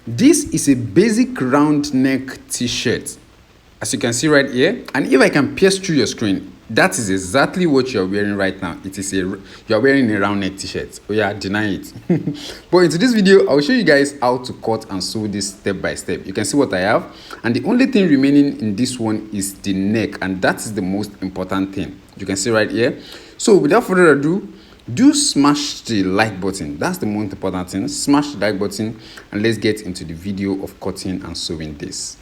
This is a basic round neck t-shirt, as you can see right here. And if I can pierce through your screen, that is exactly what you're wearing right now. You're wearing a round neck t-shirt. Oh yeah, deny it. But in this video, I'll show you guys how to cut and sew this step by step. You can see what I have, and the only thing remaining in this one is the neck, and that is the most important thing. You can see right here. So without further ado, do smash the like button. That's the most important thing. Smash the like button, and let's get into the video of cutting and sewing this.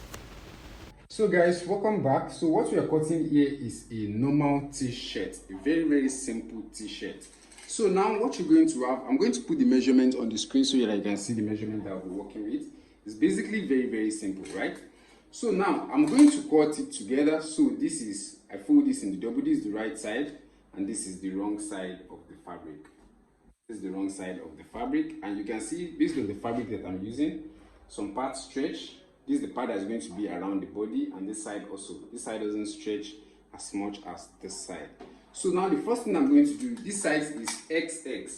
So guys, welcome back. So what we are cutting here is a normal t-shirt, a very simple t-shirt. So now what you're going to have, I'm going to put the measurement on the screen so that you can see the measurement that I'll be working with. It's basically very simple, right? So now I'm going to cut it together. So this is, I fold this in the double, this is the right side, and this is the wrong side of the fabric. This is the wrong side of the fabric, and you can see based on the fabric that I'm using, some parts stretch. This is the part that's going to be around the body, and this side also. This side doesn't stretch as much as this side. So now the first thing I'm going to do, this size is XX,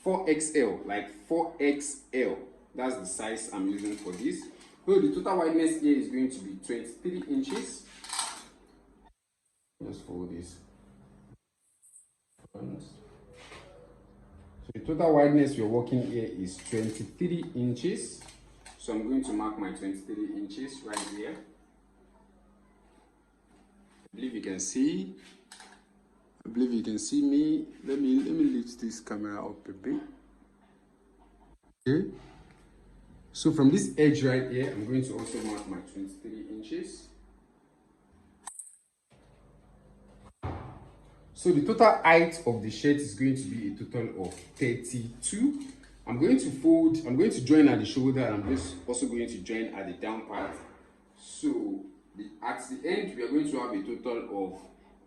4XL, like 4XL. That's the size I'm using for this. So the total wideness here is going to be 23 inches. Just fold this. So the total wideness we're working here is 23 inches. So I'm going to mark my 23 inches right here. I believe you can see. I believe you can see me. Let me lift this camera up a bit. Okay. So from this edge right here, I'm going to also mark my 23 inches. So the total height of the shirt is going to be a total of 32. I'm going to join at the shoulder, and I'm just also going to join at the down part. So at the end, we are going to have a total of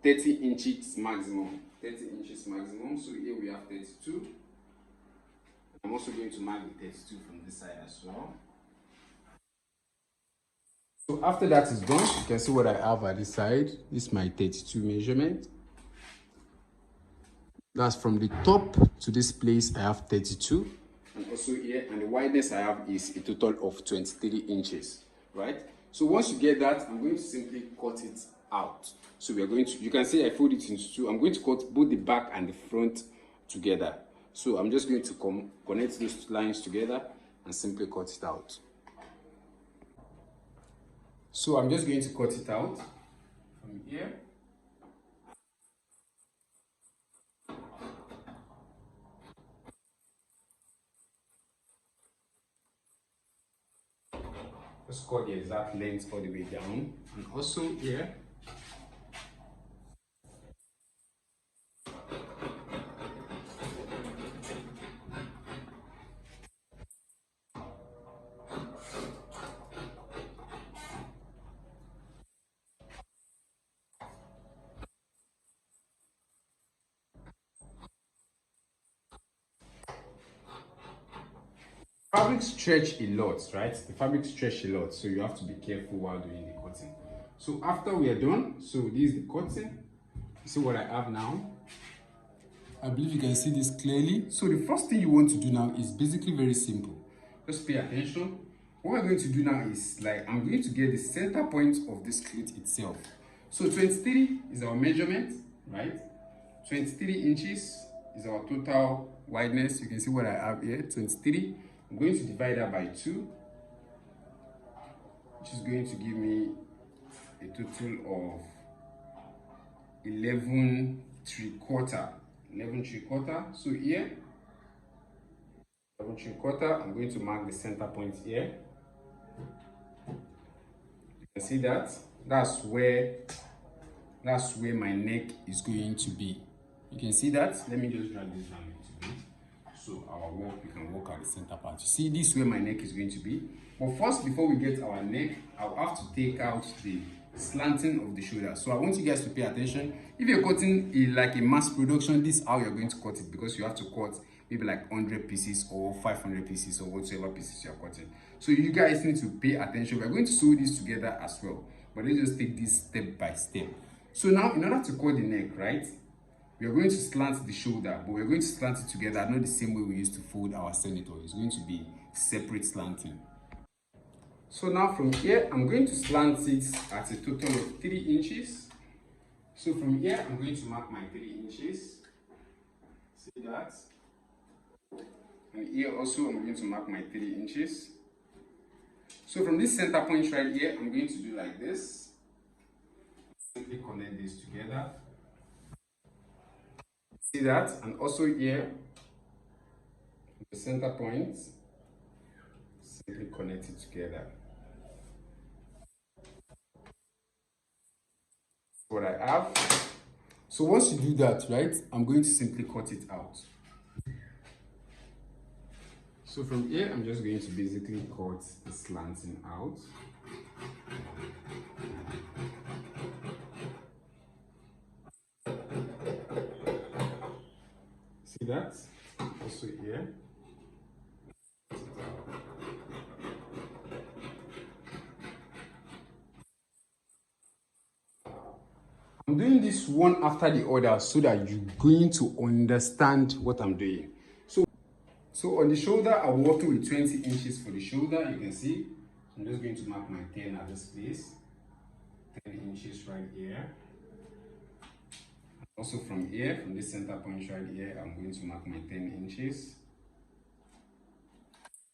30 inches maximum. 30 inches maximum. So here we have 32. I'm also going to mark the 32 from this side as well. So after that is done, you can see what I have at this side. This is my 32 measurement. That's from the top to this place, I have 32. And also here, and the wideness I have is a total of 23 inches, right? So once you get that, I'm going to simply cut it out. So we are going to, you can see I fold it into two. I'm going to cut both the back and the front together. So I'm just going to connect those lines together and simply cut it out. So I'm just going to cut it out from here. Just cut the exact length all the way down, and also here. Fabric stretch a lot, right? The fabric stretch a lot, so you have to be careful while doing the cutting. So after we are done, so this is the cutting. You see what I have now? I believe you can see this clearly. So the first thing you want to do now is basically very simple. Just pay attention. What we're going to do now is, like, I'm going to get the center point of this clit itself. So 23 is our measurement, right? 23 inches is our total wideness. You can see what I have here, 23. I'm going to divide that by 2, which is going to give me a total of 11 3/4. 11 3/4. So here, 11 3/4. I'm going to mark the center point here. You can see that. That's where my neck is going to be. You can see that. Let me just drag this down a little bit. So we can work at the center part. You see, this is where my neck is going to be. But first, before we get our neck, I'll have to take out the slanting of the shoulder. So I want you guys to pay attention. If you're cutting like a mass production, this is how you're going to cut it, because you have to cut maybe like 100 pieces or 500 pieces or whatever pieces you're cutting. So you guys need to pay attention. We're going to sew this together as well, but let's just take this step by step. So now, in order to cut the neck, right, we are going to slant the shoulder, but we're going to slant it together, not the same way we used to fold our senator. It's going to be separate slanting. So now from here, I'm going to slant it at a total of 3 inches. So from here, I'm going to mark my 3 inches. See that? And here also, I'm going to mark my 3 inches. So from this center point right here, I'm going to do like this. Simply connect these together. See that? And also here, the center point, simply connect it together. What I have. So once you do that, right, I'm going to simply cut it out. So from here, I'm just going to basically cut the slanting out. See that? Also here. I'm doing this one after the other so that you're going to understand what I'm doing. So on the shoulder, I'm working with 20 inches for the shoulder. You can see. I'm just going to mark my 10 at this place. 10 inches right here. Also from here, from this center point right here, I'm going to mark my 10 inches.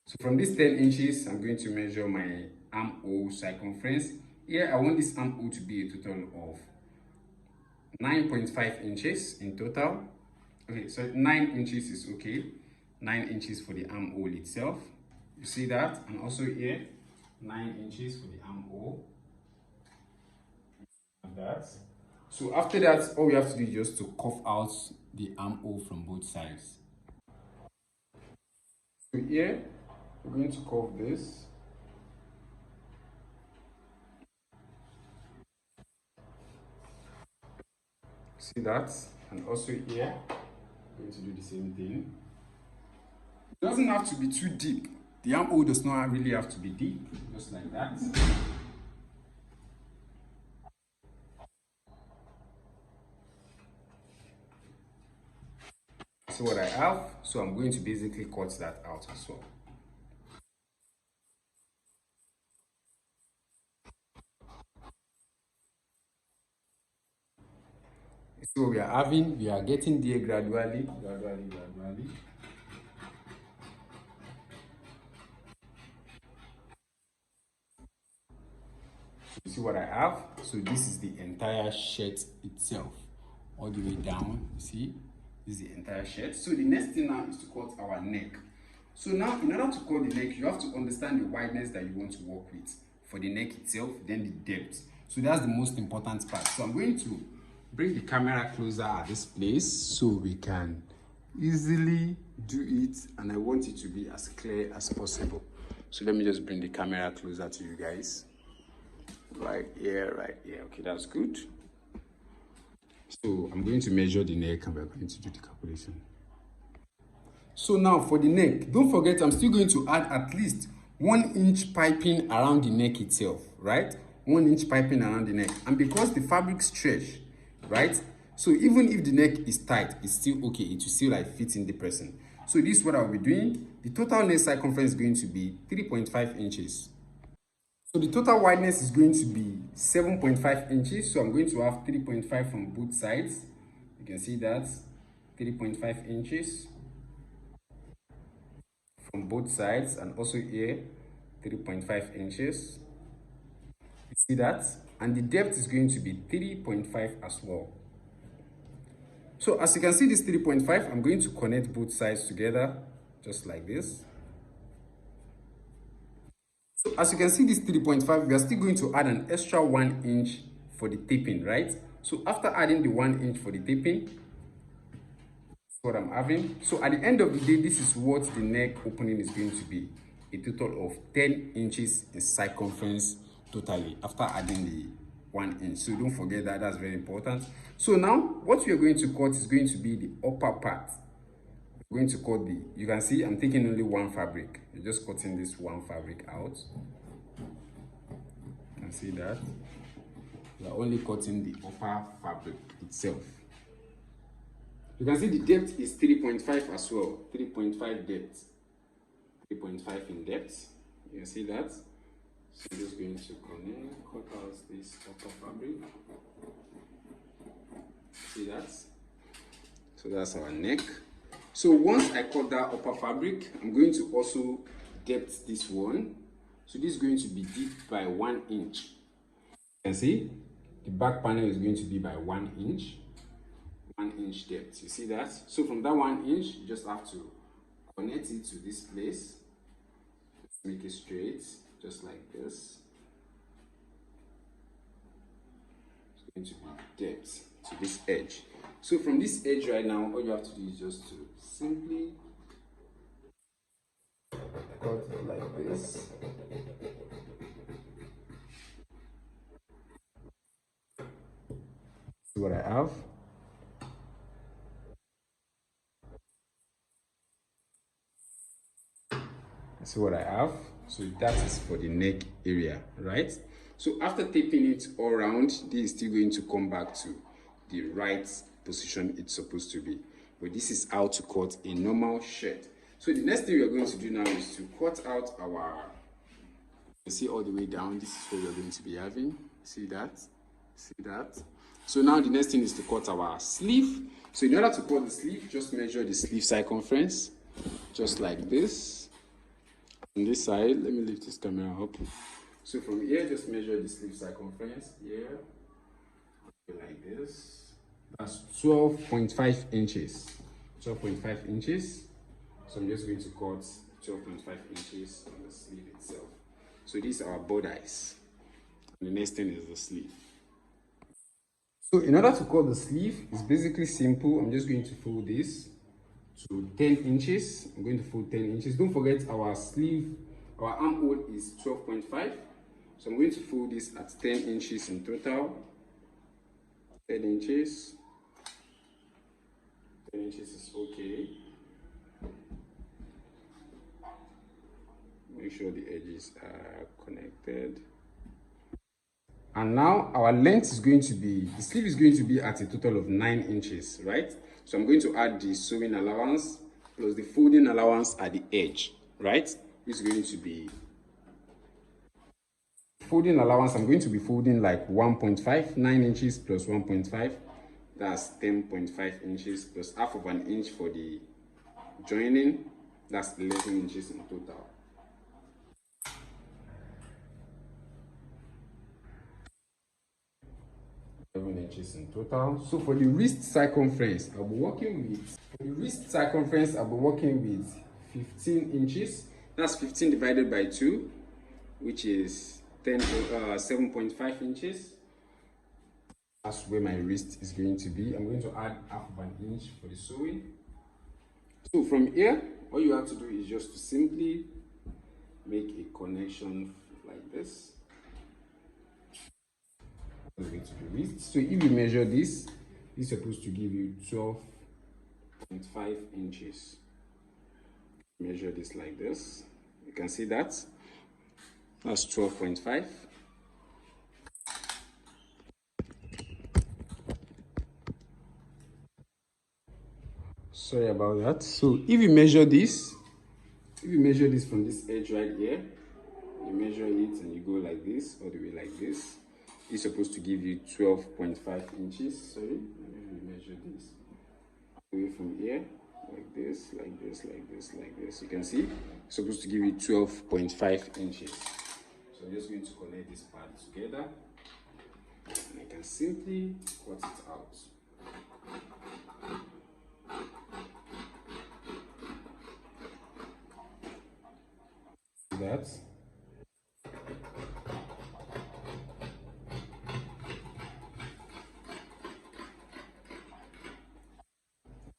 So from this 10 inches, I'm going to measure my armhole circumference. Here, I want this armhole to be a total of 9.5 inches in total. Okay, so 9 inches is okay. 9 inches for the armhole itself. You see that? And also here, 9 inches for the armhole. Like that. So after that, all we have to do is just to cuff out the armhole from both sides. So here, we're going to cuff this. See that? And also here, we're going to do the same thing. It doesn't have to be too deep. The armhole does not really have to be deep, just like that. So what I have, so I'm going to basically cut that out as well. So we are getting there gradually. You see what I have? So this is the entire shirt itself, all the way down. You see, this is the entire shirt. So the next thing now is to cut our neck. So now, in order to cut the neck, you have to understand the wideness that you want to work with for the neck itself, then the depth. So that's the most important part. So I'm going to bring the camera closer at this place so we can easily do it, and I want it to be as clear as possible. So let me just bring the camera closer to you guys. Right here. Okay, that's good. So I'm going to measure the neck and we're going to do the calculation. So now for the neck, don't forget I'm still going to add at least 1 inch piping around the neck itself, right? 1 inch piping around the neck. And because the fabric stretch, right? So even if the neck is tight, it's still okay. It will still like fit in the person. So this is what I'll be doing. The total neck circumference is going to be 3.5 inches. So the total wideness is going to be 7.5 inches. So I'm going to have 3.5 from both sides. You can see that 3.5 inches from both sides, and also here 3.5 inches. You see that? And the depth is going to be 3.5 as well. So as you can see, this 3.5, I'm going to connect both sides together just like this. So as you can see, this 3.5, we are still going to add an extra 1 inch for the taping, right? So after adding the 1 inch for the taping, that's what I'm having. So at the end of the day, this is what the neck opening is going to be. A total of 10 inches in circumference totally after adding the 1 inch. So don't forget that, that's very important. So now what we are going to cut is going to be the upper part. We're going to cut you can see I'm taking only one fabric. You're just cutting this one fabric out. You can see that. We are only cutting the upper fabric itself. You can see the depth is 3.5 as well. 3.5 depth. 3.5 in depth. You can see that. So I'm just going to cut out this upper fabric. See that? So that's our neck. So once I cut that upper fabric, I'm going to also depth this one. So this is going to be deep by 1 inch. You can see the back panel is going to be by 1 inch. 1 inch depth. You see that? So from that 1 inch, you just have to connect it to this place. Just make it straight, just like this. It's going to be depth to this edge. So from this edge right now, all you have to do is just to simply cut it like this. See what I have? See what I have? So that is for the neck area, right? So after taping it all around, this is still going to come back to the right position it's supposed to be. But this is how to cut a normal shirt. So the next thing we are going to do now is to cut out our, you see all the way down, this is what we are going to be having. See that? See that? So now the next thing is to cut our sleeve. So in order to cut the sleeve, just measure the sleeve circumference, just like this. On this side, let me lift this camera up. So from here, just measure the sleeve circumference here, like this. That's 12.5 inches. 12.5 inches. So I'm just going to cut 12.5 inches on the sleeve itself. So these are our bodice. And the next thing is the sleeve. So in order to cut the sleeve, it's basically simple. I'm just going to fold this to 10 inches. I'm going to fold 10 inches. Don't forget our sleeve, our armhole is 12.5. So I'm going to fold this at 10 inches in total. 10 inches. 10 inches is okay. Make sure the edges are connected. And now our length is going to be, the sleeve is going to be at a total of 9 inches, right? So I'm going to add the sewing allowance plus the folding allowance at the edge, right? Which is going to be folding allowance. I'm going to be folding like 1.5, 9 inches plus 1.5. That's 10.5 inches plus half of an inch for the joining. That's 11 inches in total. 11 inches in total. So for the wrist circumference, I'll be working with, 15 inches. That's 15 divided by 2, which is 7.5 inches. That's where my wrist is going to be. I'm going to add half of an inch for the sewing. So from here, all you have to do is just to simply make a connection like this. It's going to be wrist. So if you measure this, it's supposed to give you 12.5 inches. Measure this like this. You can see that. That's 12.5. Sorry about that. So if you measure this from this edge right here, you measure it and you go like this, all the way like this, it's supposed to give you 12.5 inches. Sorry, let me measure this. Away from here, like this, like this, like this, like this. You can see it's supposed to give you 12.5 inches. So I'm just going to connect this part together and I can simply cut it out. That.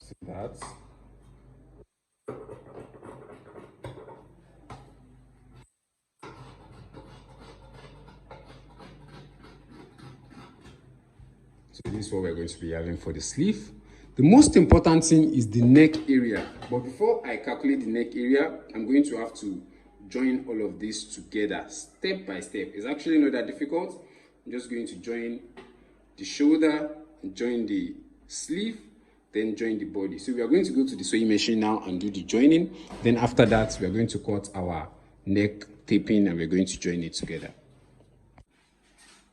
See that. So this is what we're going to be having for the sleeve. The most important thing is the neck area. But before I calculate the neck area, I'm going to have to join all of this together step by step. It's actually not that difficult. I'm just going to join the shoulder, join the sleeve, then join the body. So we are going to go to the sewing machine now and do the joining. Then after that, we are going to cut our neck taping, and we're going to join it together.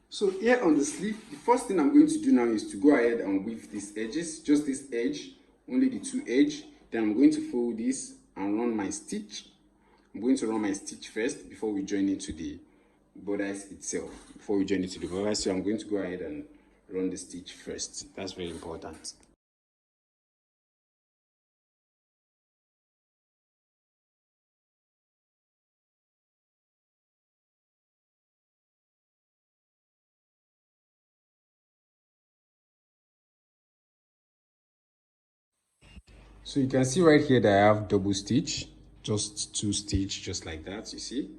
So here on the sleeve, the first thing I'm going to do now is to go ahead and weave these edges, just this edge, only the two edge. Then I'm going to fold this and run my stitch. I'm going to run my stitch first before we join into the bodice itself. So I'm going to go ahead and run the stitch first. That's very important. So you can see right here that I have double stitch, just two stitch, just like that, you see.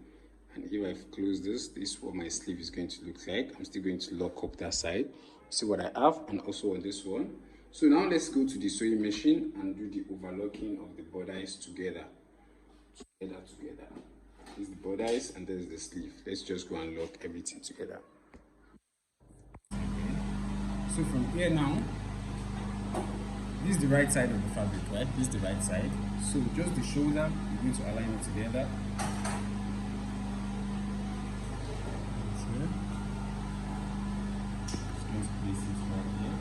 And if I close this is what my sleeve is going to look like. I'm still going to lock up that side. See what I have, and also on this one. So now let's go to the sewing machine and do the overlocking of the bodice together. Together. This is the bodice and there's the sleeve. Let's just go and lock everything together. So from here now, this is the right side of the fabric, right? This is the right side. So just the shoulder, we're going to align it together. Just going to place it right here.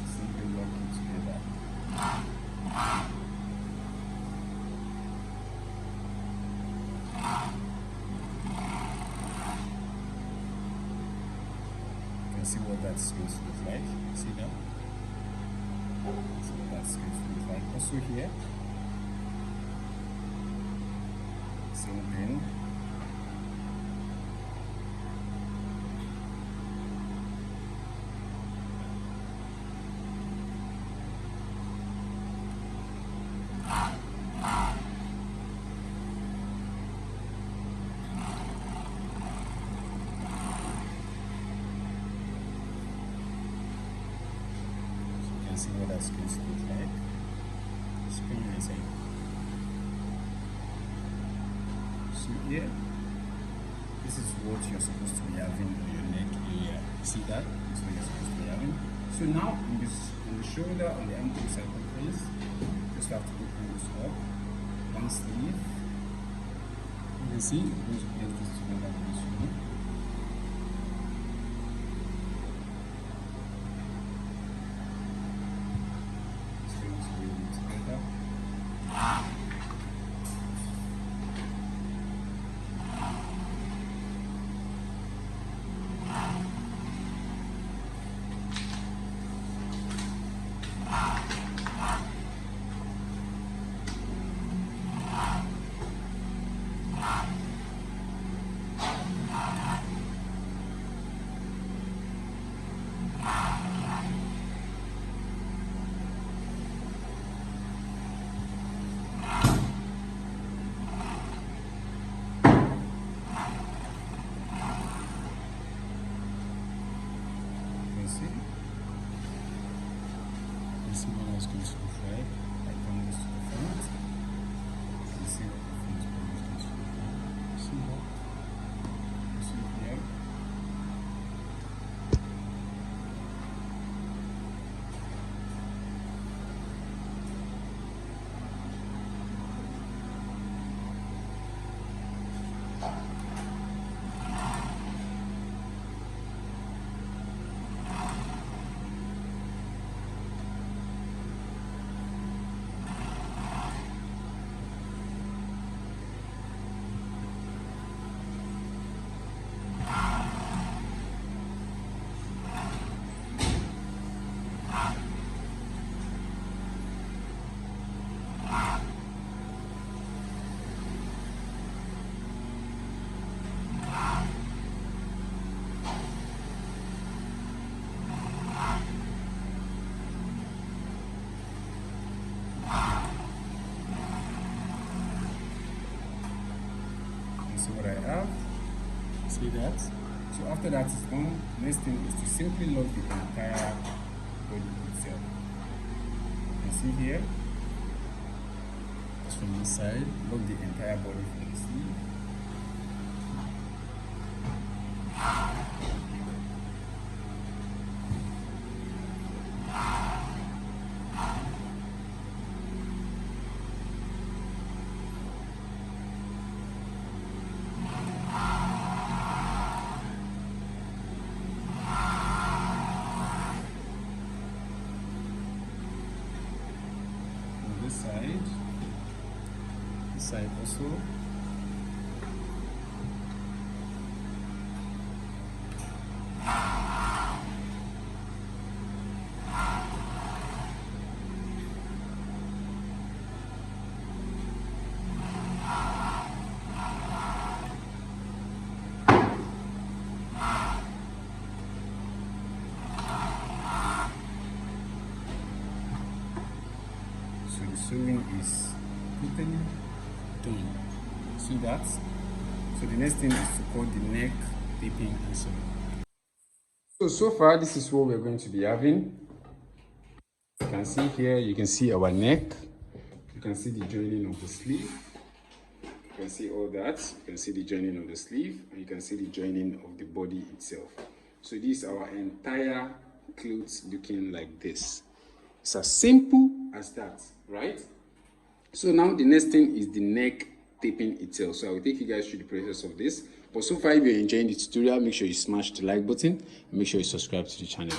Simply lock it together. You can see what that's going to look like. See that? See what that's going to look like. Also here, same thing. See what that's going to look like. It's pretty amazing. So here, this is what you're supposed to be having on your neck area. See that? This is what you're supposed to be having. So now on the shoulder, on the ankle circumference, just have to open this up. One sleeve. You can see I'm going to place this together with this one. See what else goes to the front. I bring this to the front. You see what the front goes to the front. See that? See here. See what I have? See that? So after that is done, next thing is to simply lock the entire body itself. You can see here, just from this side, lock the entire body from the sleeve. this side also. So the sewing is totally done. See that? So the next thing is to cut the neck, taping and sewing. So far this is what we're going to be having. You can see here, you can see our neck. You can see the joining of the sleeve. You can see all that. You can see the joining of the sleeve, and you can see the joining of the body itself. So this is our entire clothes looking like this. It's as simple as that, right? So now the next thing is the neck taping itself. So I will take you guys through the process of this. But so far, if you're enjoying the tutorial, make sure you smash the like button and make sure you subscribe to the channel.